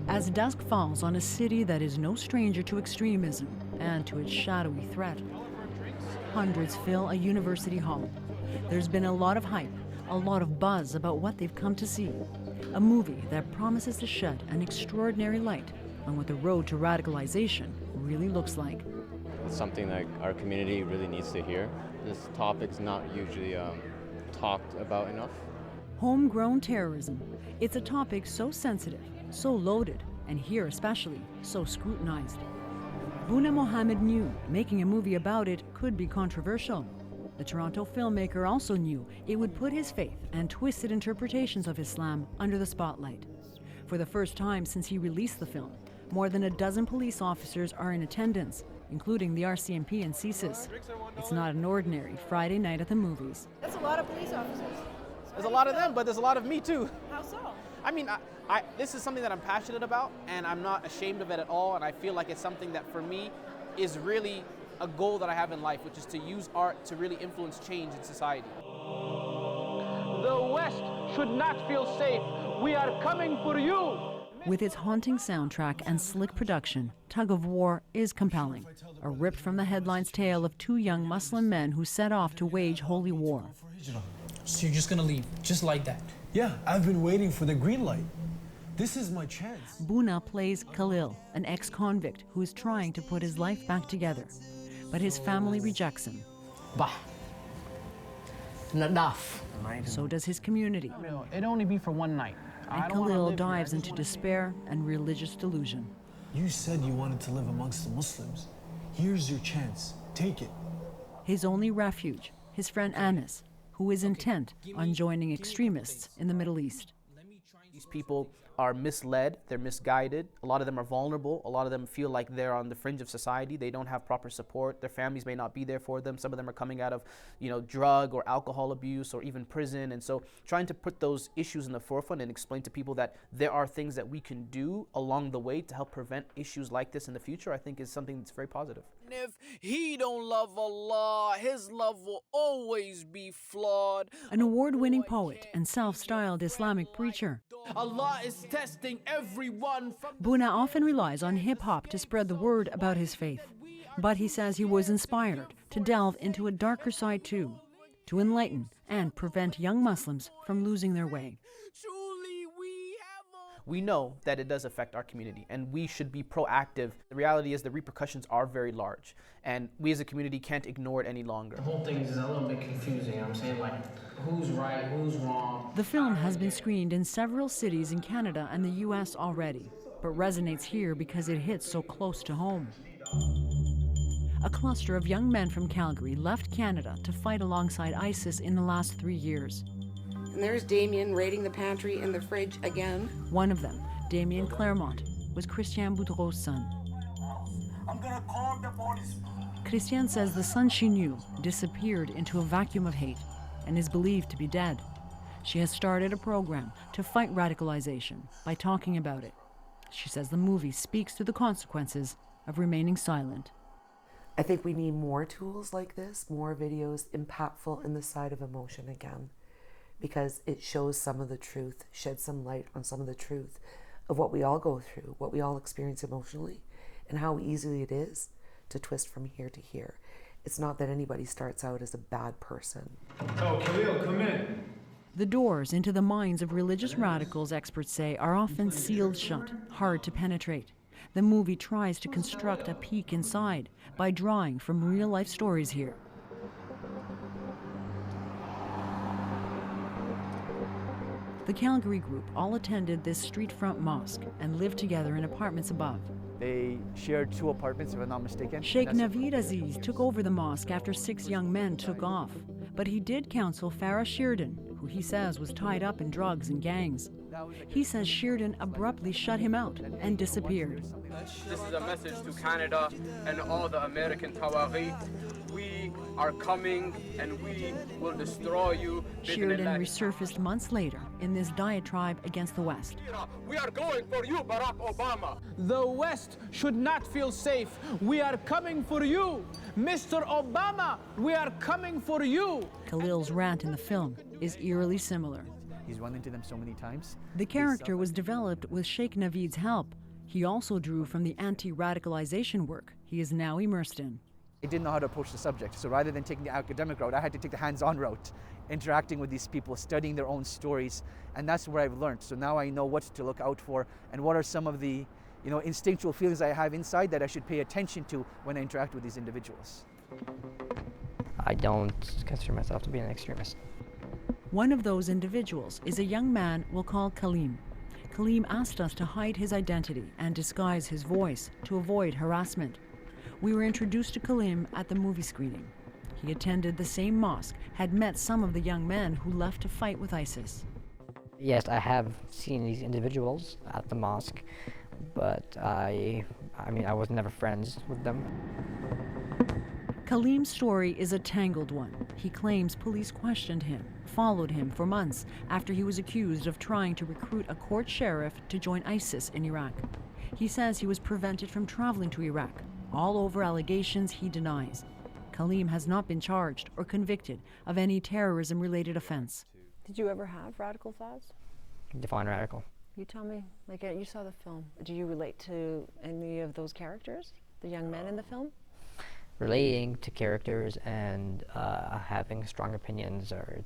As dusk falls on a city that is no stranger to extremism and to its shadowy threat, hundreds fill a university hall. There's been a lot of hype, a lot of buzz about what they've come to see. A movie that promises to shed an extraordinary light on what the road to radicalization really looks like. It's something that our community really needs to hear. This topic's not usually talked about enough. Homegrown terrorism. It's a topic so sensitive, so loaded, and here especially, so scrutinized. Boonaa Mohammed knew making a movie about it could be controversial. The Toronto filmmaker also knew it would put his faith and twisted interpretations of Islam under the spotlight. For the first time since he released the film, more than a dozen police officers are in attendance, including the RCMP and CSIS. It's not an ordinary Friday night at the movies. That's a lot of police officers. There's a lot of them, but there's a lot of me too. How so? I mean, this is something that I'm passionate about, and I'm not ashamed of it at all, and I feel like it's something that for me is really a goal that I have in life, which is to use art to really influence change in society. The West should not feel safe. We are coming for you. With its haunting soundtrack and slick production, Tug of War is compelling. A ripped from the headlines tale of two young Muslim men who set off to wage holy war. So you're just gonna leave, just like that? Yeah, I've been waiting for the green light. This is my chance. Boonaa plays Khalil, an ex-convict who is trying to put his life back together. But his family rejects him. Bah. Enough. So does his community. It'd only be for one night. And Khalil dives into despair and religious delusion. You said you wanted to live amongst the Muslims. Here's your chance. Take it. His only refuge, his friend Anas, who is intent on joining extremists in the Middle East. These people are misled, they're misguided, a lot of them are vulnerable, a lot of them feel like they're on the fringe of society, they don't have proper support, their families may not be there for them, some of them are coming out of, drug or alcohol abuse or even prison, and so trying to put those issues in the forefront and explain to people that there are things that we can do along the way to help prevent issues like this in the future, I think is something that's very positive. If he don't love Allah, his love will always be flawed. An award-winning poet and self-styled Islamic preacher, Allah is testing everyone. Boonaa often relies on hip-hop to spread the word about his faith. But he says he was inspired to delve into a darker side too, to enlighten and prevent young Muslims from losing their way. We know that it does affect our community, and we should be proactive. The reality is the repercussions are very large, and we as a community can't ignore it any longer. The whole thing is a little bit confusing, you know what I'm saying? Like, who's right, who's wrong? The film has been screened in several cities in Canada and the US already, but resonates here because it hits so close to home. A cluster of young men from Calgary left Canada to fight alongside ISIS in the last 3 years. And there's Damien raiding the pantry and the fridge again. One of them, Damien Claremont, was Christian Boudreau's son. I'm gonna call the police. Christian says the son she knew disappeared into a vacuum of hate and is believed to be dead. She has started a program to fight radicalization by talking about it. She says the movie speaks to the consequences of remaining silent. I think we need more tools like this, more videos impactful in the side of emotion again, because it shows some of the truth, sheds some light on some of the truth of what we all go through, what we all experience emotionally, and how easily it is to twist from here to here. It's not that anybody starts out as a bad person. Oh, Khalil, come in. The doors into the minds of religious radicals, experts say, are often sealed shut, hard to penetrate. The movie tries to construct a peek inside by drawing from real-life stories here. The Calgary group all attended this street-front mosque and lived together in apartments above. They shared 2 apartments, if I'm not mistaken. Sheikh Naveed Aziz took over the mosque after 6 young men took off. But he did counsel Farah Sheardon, who he says was tied up in drugs and gangs. He says Sheardon abruptly shut him out and disappeared. This is a message to Canada and all the American Tawaghi. We are coming and we will destroy you. Sheardon resurfaced months later in this diatribe against the West. We are going for you, Barack Obama. The West should not feel safe. We are coming for you. Mr. Obama, we are coming for you. Khalil's rant in the film is eerily similar. He's run into them so many times. The character was developed with Sheikh Naveed's help. He also drew from the anti-radicalization work he is now immersed in. I didn't know how to approach the subject, so rather than taking the academic route, I had to take the hands-on route, interacting with these people, studying their own stories, and that's where I've learned. So now I know what to look out for and what are some of the instinctual feelings I have inside that I should pay attention to when I interact with these individuals. I don't consider myself to be an extremist. One of those individuals is a young man we'll call Kaleem. Kaleem asked us to hide his identity and disguise his voice to avoid harassment. We were introduced to Kaleem at the movie screening. He attended the same mosque, had met some of the young men who left to fight with ISIS. Yes, I have seen these individuals at the mosque, but I was never friends with them. Kaleem's story is a tangled one. He claims police questioned him, followed him for months after he was accused of trying to recruit a court sheriff to join ISIS in Iraq. He says he was prevented from traveling to Iraq, all over allegations he denies. Kaleem has not been charged or convicted of any terrorism-related offense. Did you ever have radical thoughts? Define radical. You tell me, like you saw the film. Do you relate to any of those characters, the young men in the film? Relating to characters and having strong opinions are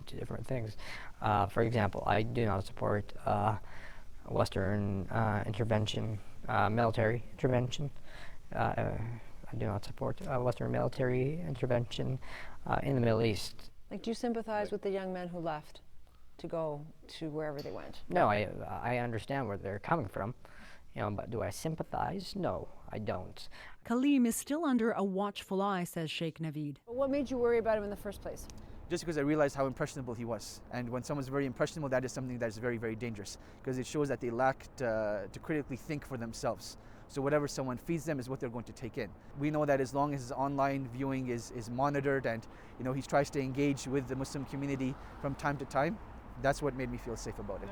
two different things. For example, I do not support Western intervention, military intervention. I do not support Western military intervention in the Middle East. Like, do you sympathize with the young men who left to go to wherever they went? No, I understand where they're coming from, but do I sympathize? No, I don't. Kaleem is still under a watchful eye, says Sheikh Naveed. What made you worry about him in the first place? Just because I realized how impressionable he was. And when someone's very impressionable, that is something that is very, very dangerous, because it shows that they lack to critically think for themselves. So whatever someone feeds them is what they're going to take in. We know that as long as his online viewing is monitored and he tries to engage with the Muslim community from time to time, that's what made me feel safe about it.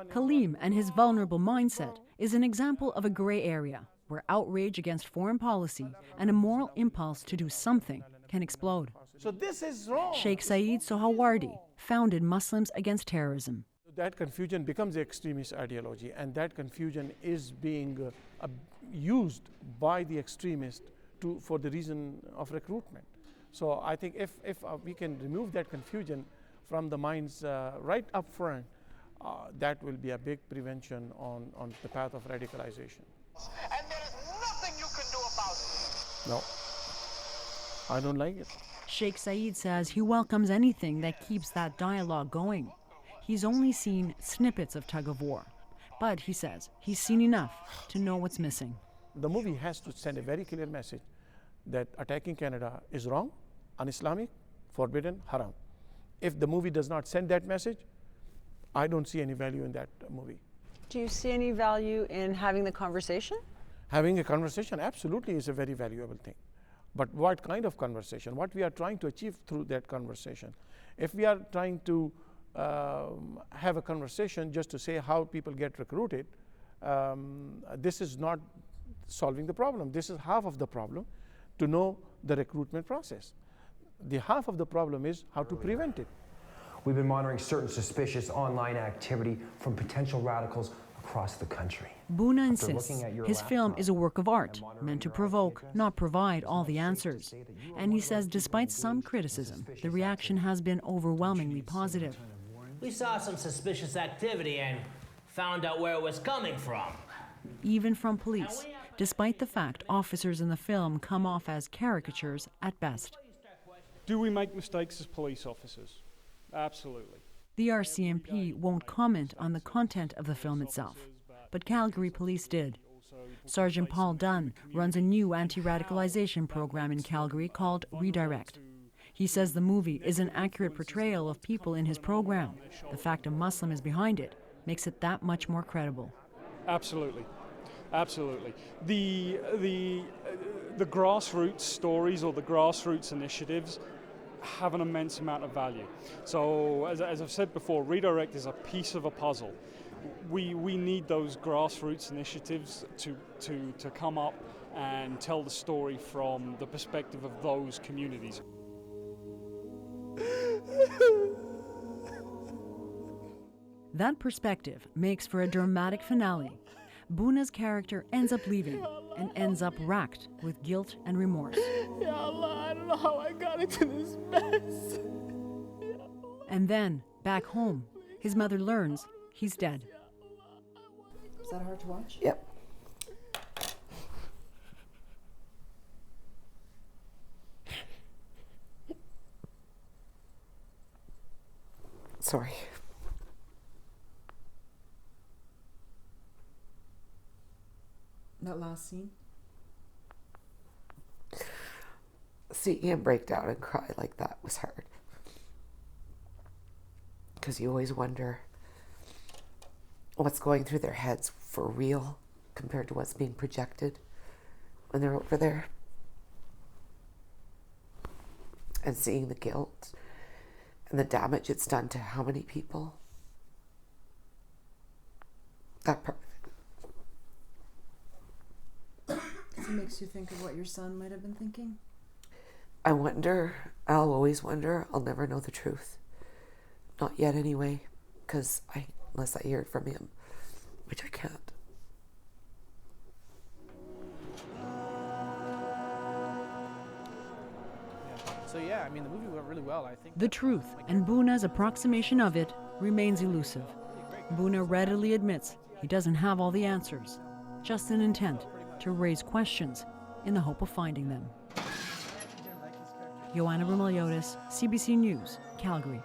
Kaleem and his vulnerable mindset is an example of a gray area where outrage against foreign policy and a moral impulse to do something can explode. So this is wrong. Sheikh Saeed Sohawardi founded Muslims Against Terrorism. That confusion becomes the extremist ideology, and that confusion is being used by the extremists for the reason of recruitment. So I think if we can remove that confusion from the minds right up front, that will be a big prevention on the path of radicalization. And there is nothing you can do about it. No, I don't like it. Sheikh Saeed says he welcomes anything that keeps that dialogue going. He's only seen snippets of Tug of War, but he says he's seen enough to know what's missing. The movie has to send a very clear message that attacking Canada is wrong, un-Islamic, forbidden, haram. If the movie does not send that message, I don't see any value in that movie. Do you see any value in having the conversation? Having a conversation absolutely is a very valuable thing. But what kind of conversation? What we are trying to achieve through that conversation? If we are trying to have a conversation just to say how people get recruited, this is not solving the problem. This is half of the problem, to know the recruitment process. The half of the problem is how to prevent it. We've been monitoring certain suspicious online activity from potential radicals across the country. Boonaa insists his film is a work of art, meant to provoke, not provide all the answers. And he says despite some criticism, the reaction has been overwhelmingly positive. We saw some suspicious activity and found out where it was coming from. Even from police, despite the fact officers in the film come off as caricatures at best. Do we make mistakes as police officers? Absolutely. The RCMP won't comment on the content of the film itself, but Calgary Police did. Sergeant Paul Dunn runs a new anti-radicalization program in Calgary called Redirect. He says the movie is an accurate portrayal of people in his program. The fact a Muslim is behind it makes it that much more credible. Absolutely. Absolutely. The grassroots stories or the grassroots initiatives have an immense amount of value. So as I've said before, Redirect is a piece of a puzzle. We need those grassroots initiatives to come up and tell the story from the perspective of those communities. That perspective makes for a dramatic finale. Boonaa's character ends up leaving and ends up racked with guilt and remorse. Ya Allah, I don't know how I got into this mess. And then, back home, his mother learns he's dead. Is that hard to watch? Yep. Sorry. That last scene? Seeing him break down and cry like that was hard. Because you always wonder what's going through their heads for real compared to what's being projected when they're over there. And seeing the guilt and the damage it's done to how many people. That part. It makes you think of what your son might have been thinking? I wonder, I'll always wonder, I'll never know the truth. Not yet anyway, because unless I hear it from him, which I can't. So yeah, I mean, the movie went really well, I think. The truth and Boonaa's approximation of it remains elusive. Boonaa readily admits he doesn't have all the answers, just an intent to raise questions in the hope of finding them. Joanna Rumaliotis, CBC News, Calgary.